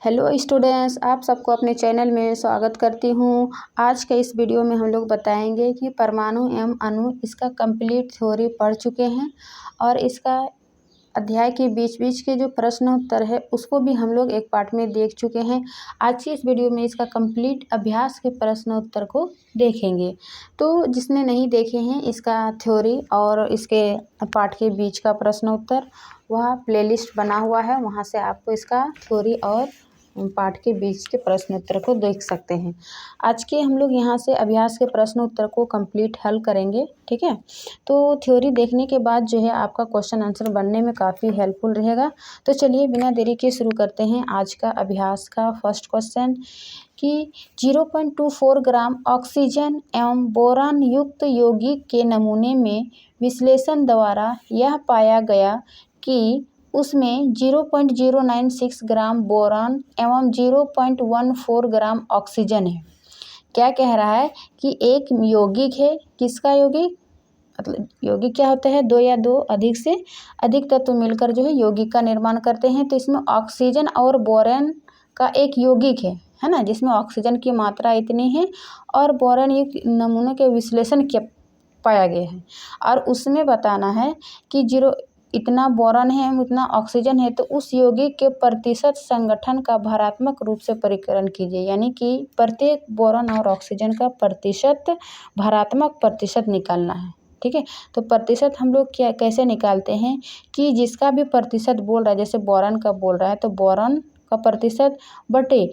Hello students, आप सबको अपने चैनल में स्वागत करती हूँ। आज के इस वीडियो में हम लोग बताएंगे कि परमाणु एवं अणु इसका कंप्लीट थ्योरी पढ़ चुके हैं और इसका अध्याय के बीच बीच के जो प्रश्नोत्तर है उसको भी हम लोग एक पार्ट में देख चुके हैं। आज की इस वीडियो में इसका कंप्लीट अभ्यास के प्रश्नोत्तर को देखेंगे। तो जिसने नहीं देखे हैं इसका थ्योरी और इसके पार्ट के बीच का प्रश्नोत्तर, वह प्लेलिस्ट बना हुआ है, वहाँ से आपको इसका थ्योरी और पाठ के बीच के प्रश्न उत्तर को देख सकते हैं। आज के हम लोग यहाँ से अभ्यास के प्रश्न उत्तर को कंप्लीट हल करेंगे, ठीक है। तो थ्योरी देखने के बाद जो है आपका क्वेश्चन आंसर बनने में काफ़ी हेल्पफुल रहेगा। तो चलिए बिना देरी के शुरू करते हैं आज का अभ्यास का फर्स्ट क्वेश्चन कि 0.24 ग्राम ऑक्सीजन एवं बोरान युक्त यौगिक के नमूने में विश्लेषण द्वारा यह पाया गया कि उसमें 0.096 ग्राम बोरान एवं 0.14 ग्राम ऑक्सीजन है। क्या कह रहा है कि एक यौगिक है, किसका यौगिक, मतलब यौगिक क्या होता है, दो या दो अधिक से अधिक तत्व मिलकर जो है यौगिक का निर्माण करते हैं। तो इसमें ऑक्सीजन और बोरान का एक यौगिक है ना, जिसमें ऑक्सीजन की मात्रा इतनी है और बोरान युक्त नमूने के विश्लेषण किया पाया गया है और उसमें बताना है कि इतना बोरान है उतना ऑक्सीजन है, तो उस यौगिक के प्रतिशत संगठन का भारात्मक रूप से परिकलन कीजिए। यानी कि प्रत्येक बोरान और ऑक्सीजन का प्रतिशत भारात्मक प्रतिशत निकालना है, ठीक है। तो प्रतिशत हम लोग क्या कैसे निकालते हैं कि जिसका भी प्रतिशत बोल रहा है, जैसे बोरान का बोल रहा है तो बोरान का प्रतिशत बटे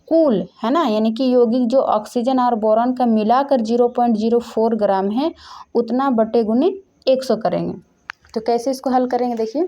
कुल, है ना, यानी कि यौगिक जो ऑक्सीजन और बोरान का मिलाकर 0.04 ग्राम है उतना बटे गुने 100 करेंगे। तो कैसे इसको हल करेंगे, देखिए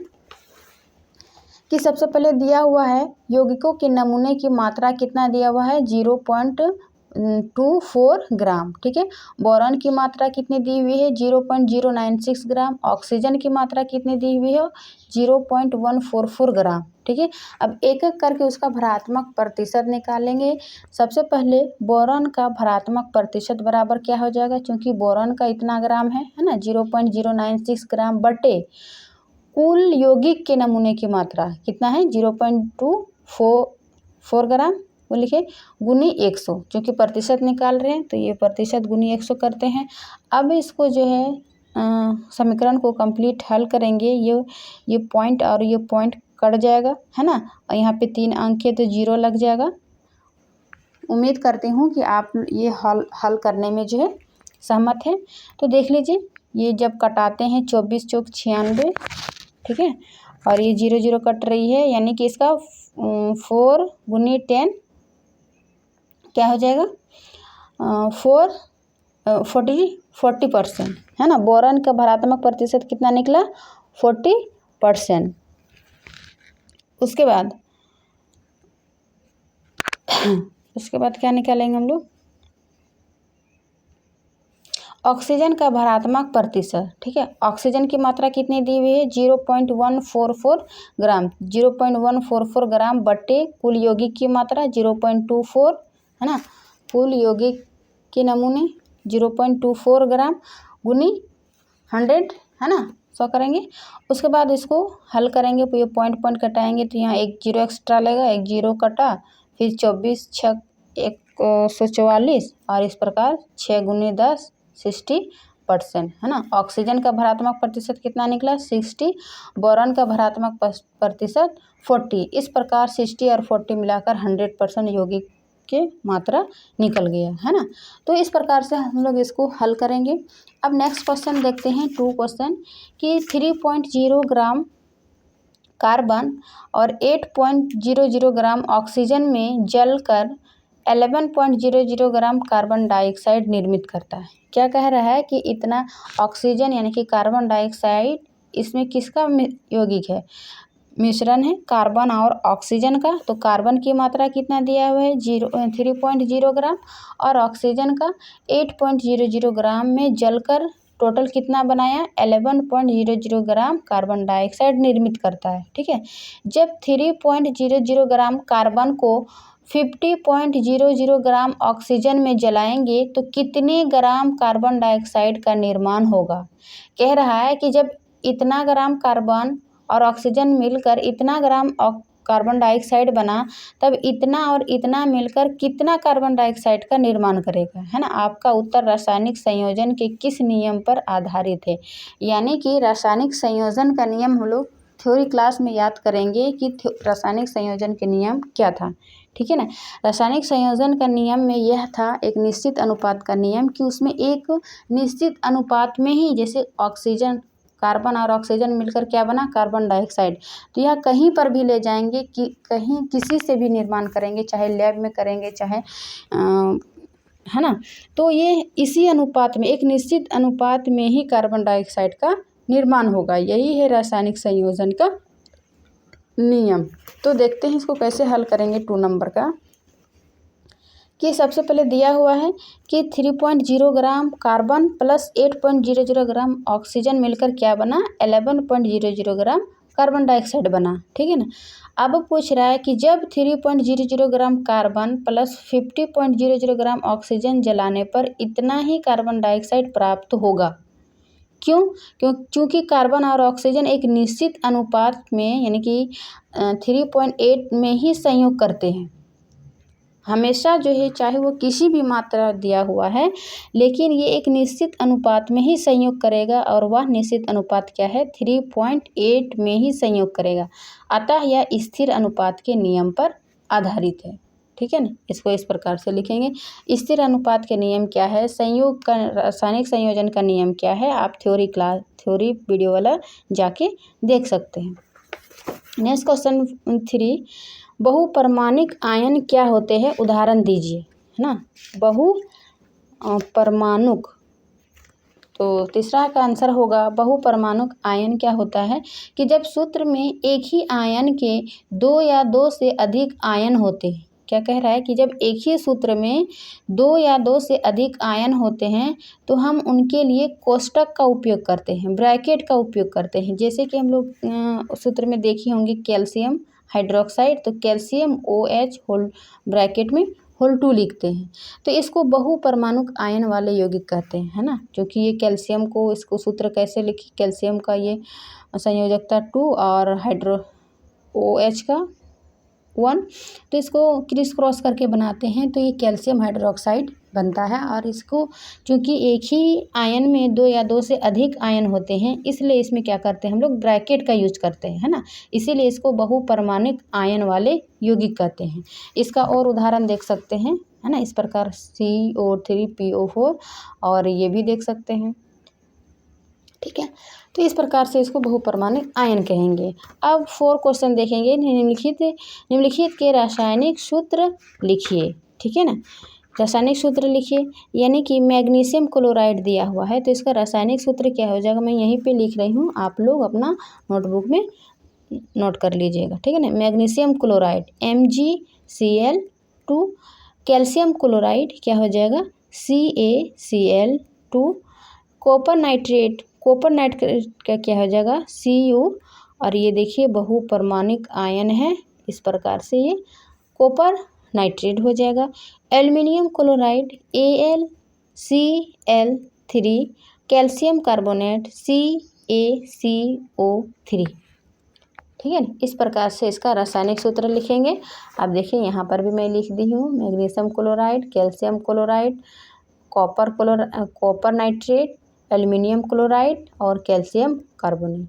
कि सबसे पहले दिया हुआ है यौगिकों के नमूने की मात्रा कितना दिया हुआ है, 0.24 ग्राम, ठीक है। बोरान की मात्रा कितनी दी हुई है, 0.096 ग्राम। ऑक्सीजन की मात्रा कितनी दी हुई है, 0.144 ग्राम, ठीक है। अब एक एक करके उसका भरात्मक प्रतिशत निकालेंगे। सबसे पहले बोरान का भरात्मक प्रतिशत बराबर क्या हो जाएगा, क्योंकि बोरान का इतना ग्राम है ना, 0.096 ग्राम बटे कुल यौगिक के नमूने की मात्रा कितना है, 0.24 ग्राम, वो लिखे गुनी 100, क्योंकि प्रतिशत निकाल रहे हैं तो ये प्रतिशत गुनी 100 करते हैं। अब इसको जो है समीकरण को कंप्लीट हल करेंगे। ये पॉइंट और ये पॉइंट कट जाएगा, है ना, और यहाँ पे 3 अंक है तो 0 लग जाएगा। उम्मीद करती हूँ कि आप ये हल करने में जो है सहमत हैं। तो देख लीजिए, ये जब कटाते हैं 24 चौक 96, ठीक है, और ये 0 0 कट रही है, यानी कि इसका 4 गुनी 10 क्या हो जाएगा, 40%, है ना। बोरान का भरात्मक प्रतिशत कितना निकला, 40%। उसके बाद क्या निकालेंगे हम लोग, ऑक्सीजन का भरात्मक प्रतिशत, ठीक है। ऑक्सीजन की मात्रा कितनी दी हुई है, 0.144 ग्राम, 0.144 ग्राम बटे कुल यौगिक की मात्रा 0.24, है ना। कुल यौगिक के नमूने 0.24 ग्राम गुनी 100, है ना, 100 करेंगे। उसके बाद इसको हल करेंगे, तो ये पॉइंट कटाएंगे तो यहाँ एक 0 एक्स्ट्रा लेगा, एक 0 कटा, फिर 24 6 144 और इस प्रकार 6 गुनी 10 60%, है ना। ऑक्सीजन का भरात्मक प्रतिशत कितना निकला, 60। बोरान का भरात्मक प्रतिशत 40। इस प्रकार 60 और 40 मिलाकर 100% यौगिक के मात्रा निकल गया, है ना। तो इस प्रकार से हम लोग इसको हल करेंगे। अब नेक्स्ट क्वेश्चन देखते हैं, 2 क्वेश्चन कि 3.0 ग्राम कार्बन और 8.00 ग्राम ऑक्सीजन में जलकर 11.00 ग्राम कार्बन डाइऑक्साइड निर्मित करता है। क्या कह रहा है कि इतना ऑक्सीजन यानी कि कार्बन डाइऑक्साइड, इसमें किसका यौगिक है, मिश्रण है कार्बन और ऑक्सीजन का। तो कार्बन की मात्रा कितना दिया हुआ है, 3.0 ग्राम और ऑक्सीजन का 8.00 ग्राम में जलकर टोटल कितना बनाया, 11.00 ग्राम कार्बन डाइऑक्साइड निर्मित करता है, ठीक है। जब 3.00 ग्राम कार्बन को 50.00 ग्राम ऑक्सीजन में जलाएंगे तो कितने ग्राम कार्बन डाइऑक्साइड का निर्माण होगा। कह रहा है कि जब इतना ग्राम कार्बन और ऑक्सीजन मिलकर इतना ग्राम कार्बन डाइऑक्साइड बना, तब इतना और इतना मिलकर कितना कार्बन डाइऑक्साइड का निर्माण करेगा, है ना। आपका उत्तर रासायनिक संयोजन के किस नियम पर आधारित है। यानी कि रासायनिक संयोजन का नियम हम लोग थ्योरी क्लास में याद करेंगे कि रासायनिक संयोजन के नियम क्या था, ठीक है ना। रासायनिक संयोजन का नियम में यह था एक निश्चित अनुपात का नियम कि उसमें एक निश्चित अनुपात में ही, जैसे ऑक्सीजन, कार्बन और ऑक्सीजन मिलकर क्या बना, कार्बन डाइऑक्साइड। तो यह कहीं पर भी ले जाएंगे कि कहीं किसी से भी निर्माण करेंगे, चाहे लैब में करेंगे, चाहे है ना। तो ये इसी अनुपात में, एक निश्चित अनुपात में ही कार्बन डाइऑक्साइड का निर्माण होगा। यही है रासायनिक संयोजन का नियम। तो देखते हैं इसको कैसे हल करेंगे 2 नंबर का। कि सबसे पहले दिया हुआ है कि 3.0 gram carbon plus 8.00 gram oxygen मिलकर क्या बना, 11.00 ग्राम कार्बन डाइऑक्साइड बना, ठीक है ना। अब पूछ रहा है कि जब 3.00 gram carbon plus 50.00 gram oxygen जलाने पर इतना ही कार्बन डाइऑक्साइड प्राप्त होगा। क्योंकि कार्बन और ऑक्सीजन एक निश्चित अनुपात में, यानी कि 3.8 में ही संयोग करते हैं हमेशा, जो है चाहे वो किसी भी मात्रा दिया हुआ है, लेकिन ये एक निश्चित अनुपात में ही संयोग करेगा, और वह निश्चित अनुपात क्या है, 3.8 में ही संयोग करेगा। अतः यह स्थिर अनुपात के नियम पर आधारित है, ठीक है ना। इसको इस प्रकार से लिखेंगे। स्थिर अनुपात के नियम क्या है, संयोग का, रासायनिक संयोजन का नियम क्या है, आप थ्योरी वीडियो वाला जाके देख सकते हैं। नेक्स्ट क्वेश्चन 3, बहुपरमाणिक आयन क्या होते हैं, उदाहरण दीजिए, है ना। बहुपरमाणुक, तो तीसरा का आंसर होगा बहुपरमाणुक आयन क्या होता है कि जब सूत्र में एक ही आयन के 2 या 2 से अधिक आयन होते हैं। क्या कह रहा है कि जब एक ही सूत्र में 2 या 2 से अधिक आयन होते हैं तो हम उनके लिए कोष्टक का उपयोग करते हैं, ब्रैकेट का उपयोग करते हैं। जैसे कि हम लोग सूत्र में देखे होंगे कैल्शियम हाइड्रोक्साइड, तो कैल्शियम OH होल ब्रैकेट में होल 2 लिखते हैं। तो इसको बहुपरमाणुक आयन वाले यौगिक कहते हैं, है ना। क्योंकि ये कैल्शियम को, इसको सूत्र कैसे लिखी, कैल्शियम का ये संयोजकता 2 और OH का 1, तो इसको क्रिस क्रॉस करके बनाते हैं, तो ये कैल्शियम हाइड्रोक्साइड बनता है। और इसको चूँकि एक ही आयन में 2 या 2 से अधिक आयन होते हैं, इसलिए इसमें क्या करते हैं हम लोग, ब्रैकेट का यूज करते हैं, है ना। इसीलिए इसको बहुपरमाणुक आयन वाले यौगिक कहते हैं। इसका और उदाहरण देख सकते हैं, है ना, इस प्रकार CO3 PO4, और ये भी देख सकते हैं, ठीक है। तो इस प्रकार से इसको बहुपरमाणुक आयन कहेंगे। अब 4 क्वेश्चन देखेंगे। निम्नलिखित के रासायनिक सूत्र लिखिए, ठीक है ना। रासायनिक सूत्र लिखिए, यानी कि मैग्नीशियम क्लोराइड दिया हुआ है, तो इसका रासायनिक सूत्र क्या हो जाएगा, मैं यहीं पे लिख रही हूँ, आप लोग अपना नोटबुक में नोट कर लीजिएगा, ठीक है ना। Magnesium chloride MgCl2, calcium chloride क्या हो जाएगा, CaCl2, कॉपर नाइट्रेट का क्या हो जाएगा, Cu, और ये देखिए बहुपरमाणुक आयन है, इस प्रकार से ये कॉपर नाइट्रेट हो जाएगा। Aluminium chloride AlCl3, calcium carbonate CaCO3, ठीक है ना। इस प्रकार से इसका रासायनिक सूत्र लिखेंगे। अब देखिए यहाँ पर भी मैं लिख दी हूँ, magnesium chloride, calcium chloride, copper nitrate, aluminium chloride और कैल्शियम कार्बोनेट,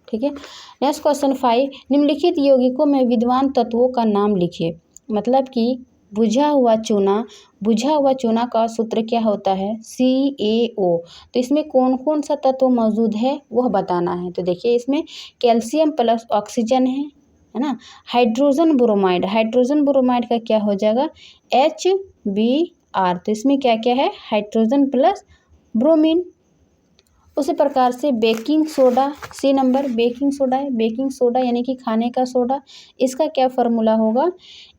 ठीक है। नेक्स्ट क्वेश्चन 5, निम्नलिखित यौगिकों में विद्यमान तत्वों का नाम लिखिए। मतलब कि बुझा हुआ चूना का सूत्र क्या होता है, CaO। तो इसमें कौन कौन सा तत्व मौजूद है वह बताना है। तो देखिए इसमें कैल्शियम प्लस ऑक्सीजन है ना। हाइड्रोजन ब्रोमाइड का क्या हो जाएगा, HBr। तो इसमें क्या क्या है, हाइड्रोजन प्लस ब्रोमीन। उसी प्रकार से baking soda, C number, baking soda है, बेकिंग सोडा यानी कि खाने का सोडा, इसका क्या फार्मूला होगा,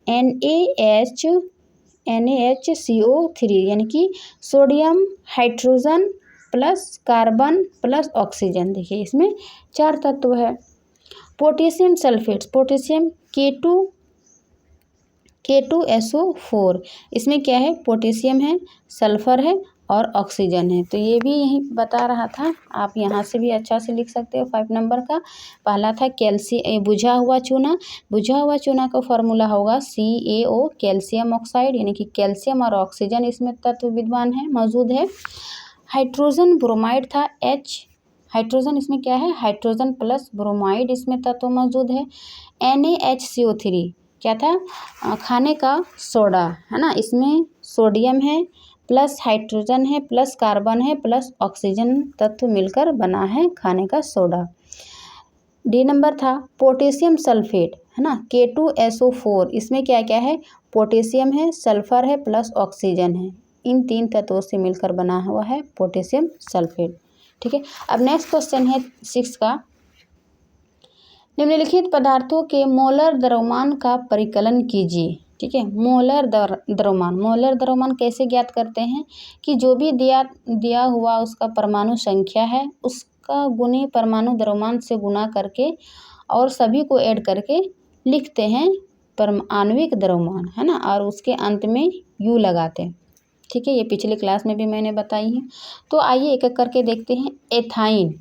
NaHCO3, यानी कि sodium hydrogen plus carbon plus oxygen. देखिए इसमें 4 तत्व है। पोटेशियम सल्फेट, पोटेशियम K2SO4, इसमें क्या है, पोटेशियम है, सल्फर है और ऑक्सीजन है। तो ये भी यही बता रहा था, आप यहाँ से भी अच्छा से लिख सकते हो। 5 नंबर का पहला था बुझा हुआ चूना। बुझा हुआ चूना का फॉर्मूला होगा CaO, कैल्शियम ऑक्साइड, यानी कि कैल्शियम और ऑक्सीजन इसमें तत्व विद्यमान है, मौजूद है। हाइड्रोजन ब्रोमाइड था H, हाइड्रोजन इसमें क्या है, हाइड्रोजन प्लस ब्रोमाइड इसमें तत्व मौजूद है। NaHCO3 क्या था, खाने का सोडा है ना, इसमें सोडियम है प्लस हाइड्रोजन है प्लस कार्बन है प्लस ऑक्सीजन तत्व मिलकर बना है खाने का सोडा। D नंबर था पोटेशियम सल्फेट है ना, K2SO4, इसमें क्या क्या है, पोटेशियम है, सल्फर है प्लस ऑक्सीजन है। इन 3 तत्वों से मिलकर बना हुआ है पोटेशियम सल्फेट। ठीक है, अब नेक्स्ट क्वेश्चन है 6 का। निम्नलिखित पदार्थों के मोलर द्रव्यमान का परिकलन कीजिए। ठीक है, मोलर द्रव्यमान कैसे ज्ञात करते हैं कि जो भी दिया हुआ उसका परमाणु संख्या है उसका गुणी परमाणु द्रव्यमान से गुना करके और सभी को ऐड करके लिखते हैं आणविक द्रव्यमान है ना, और उसके अंत में U लगाते हैं। ठीक है, ये पिछले क्लास में भी मैंने बताई है। तो आइए एक एक करके देखते हैं। एथाइन,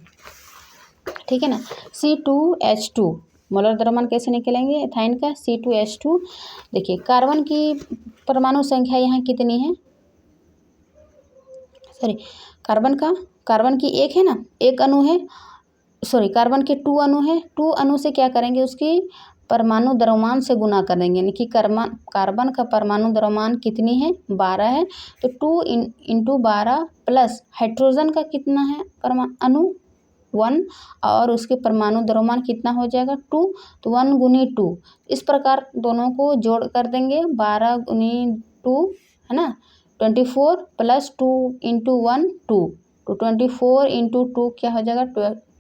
ठीक है ना, C2H2, मोलर द्रव्यमान कैसे निकलेंगे एथाइन का, C2H2। देखिए कार्बन की परमाणु संख्या यहाँ कितनी है, सॉरी कार्बन की 1 है ना, 1 अणु है, सॉरी कार्बन के 2 अणु है, 2 अणु से क्या करेंगे, उसकी परमाणु द्रव्यमान से गुना कर देंगे, यानी कि कार्बन का परमाणु द्रव्यमान कितनी है, 12 है। तो 2 इंटू 12 प्लस हाइड्रोजन का कितना है अणु 1, और उसके परमाणु द्रव्यमान कितना हो जाएगा 2, तो 1 गुनी 2, इस प्रकार दोनों को जोड़ कर देंगे। 12 गुनी 2 है ना, 24 प्लस 2 इंटू 1 2, तो 24 इंटू 2 क्या हो जाएगा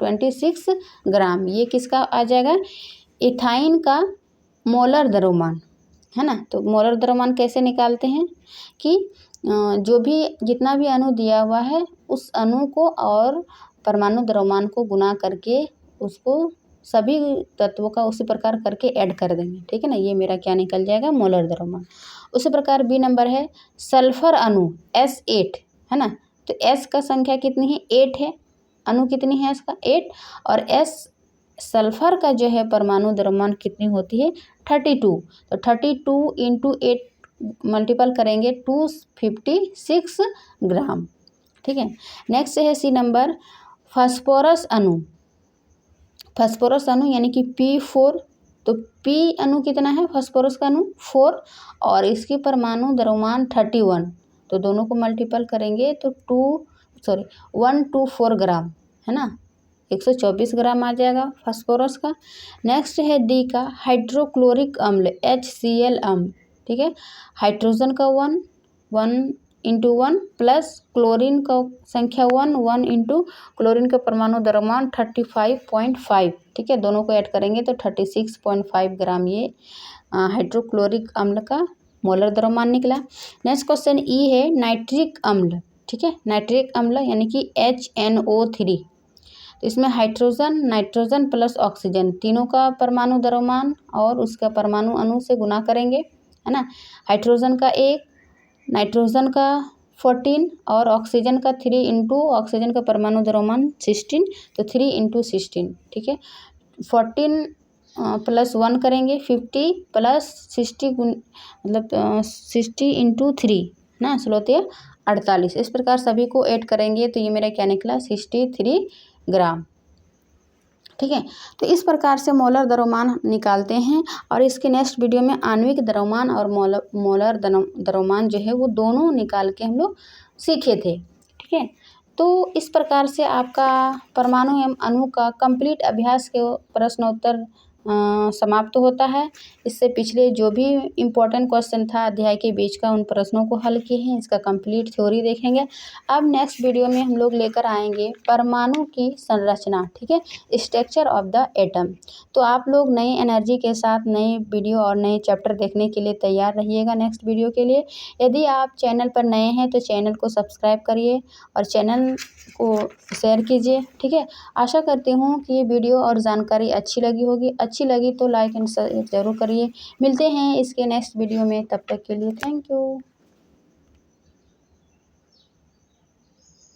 26 ग्राम। ये किसका आ जाएगा, इथाइन का मोलर द्रव्यमान है ना। तो मोलर द्रव्यमान कैसे निकालते हैं कि जो भी जितना भी अणु दिया हुआ है उस अणु को और परमाणु द्रव्यमान को गुना करके उसको सभी तत्वों का उसी प्रकार करके ऐड कर देंगे। ठीक है ना, ये मेरा क्या निकल जाएगा, मोलर द्रव्यमान। उसी प्रकार B नंबर है सल्फर अणु S8 है ना, तो S का संख्या कितनी है 8 है, अणु कितनी है इसका 8, और S सल्फर का जो है परमाणु द्रव्यमान कितनी होती है 32, तो 32 इंटू 8 मल्टीपल करेंगे 256 ग्राम। ठीक है, नेक्स्ट है C नंबर फास्फोरस अणु यानी कि P4, तो P अणु कितना है फास्फोरस का अणु 4, और इसकी परमाणु द्रव्यमान 31, तो दोनों को मल्टीपल करेंगे तो 124 ग्राम है ना, 124 ग्राम आ जाएगा फास्फोरस का। नेक्स्ट है D का हाइड्रोक्लोरिक अम्ल HCl अम्ल। ठीक है, हाइड्रोजन का 1 इंटू 1 प्लस क्लोरीन का संख्या 1 इंटू क्लोरीन का परमाणु द्रव्यमान 35.5। ठीक है, दोनों को ऐड करेंगे तो 36.5 ग्राम ये हाइड्रोक्लोरिक अम्ल का मोलर द्रव्यमान निकला। नेक्स्ट क्वेश्चन E है नाइट्रिक अम्ल। ठीक है, नाइट्रिक अम्ल यानी कि HNO3, तो इसमें नाइट्रोजन प्लस ऑक्सीजन तीनों का परमाणु द्रव्यमान और उसका परमाणु अणु से गुना करेंगे है ना। हाइड्रोजन का 1, नाइट्रोजन का 14 और ऑक्सीजन का 3 इंटू ऑक्सीजन का परमाणु द्रव्यमान 16, तो 3 इंटू 16। ठीक है, 14 प्लस 1 करेंगे 50 प्लस 60 मतलब 60 इंटू 3 ना, 16 48, इस प्रकार सभी को ऐड करेंगे तो ये मेरा क्या निकला 63 ग्राम। ठीक है, तो इस प्रकार से मोलर द्रव्यमान निकालते हैं, और इसके नेक्स्ट वीडियो में आणविक द्रव्यमान और मोलर द्रव्यमान जो है वो दोनों निकाल के हम लोग सीखे थे। ठीक है, तो इस प्रकार से आपका परमाणु एवं अणु का कंप्लीट अभ्यास के प्रश्नोत्तर समाप्त होता है। इससे पिछले जो भी इम्पोर्टेंट क्वेश्चन था अध्याय के बीच का, उन प्रश्नों को हल किए हैं, इसका कंप्लीट थ्योरी देखेंगे। अब नेक्स्ट वीडियो में हम लोग लेकर आएंगे परमाणु की संरचना। ठीक है, स्ट्रक्चर ऑफ द एटम। तो आप लोग नई एनर्जी के साथ नए वीडियो और नए चैप्टर देखने के लिए तैयार रहिएगा नेक्स्ट वीडियो के लिए। यदि आप चैनल पर नए हैं तो चैनल को सब्सक्राइब करिए और चैनल को शेयर कीजिए। ठीक है, आशा करती हूँ कि ये वीडियो और जानकारी अच्छी लगी होगी। अच्छी लगी तो लाइक एंड शेयर जरूर करिए। मिलते हैं इसके नेक्स्ट वीडियो में, तब तक के लिए थैंक यू।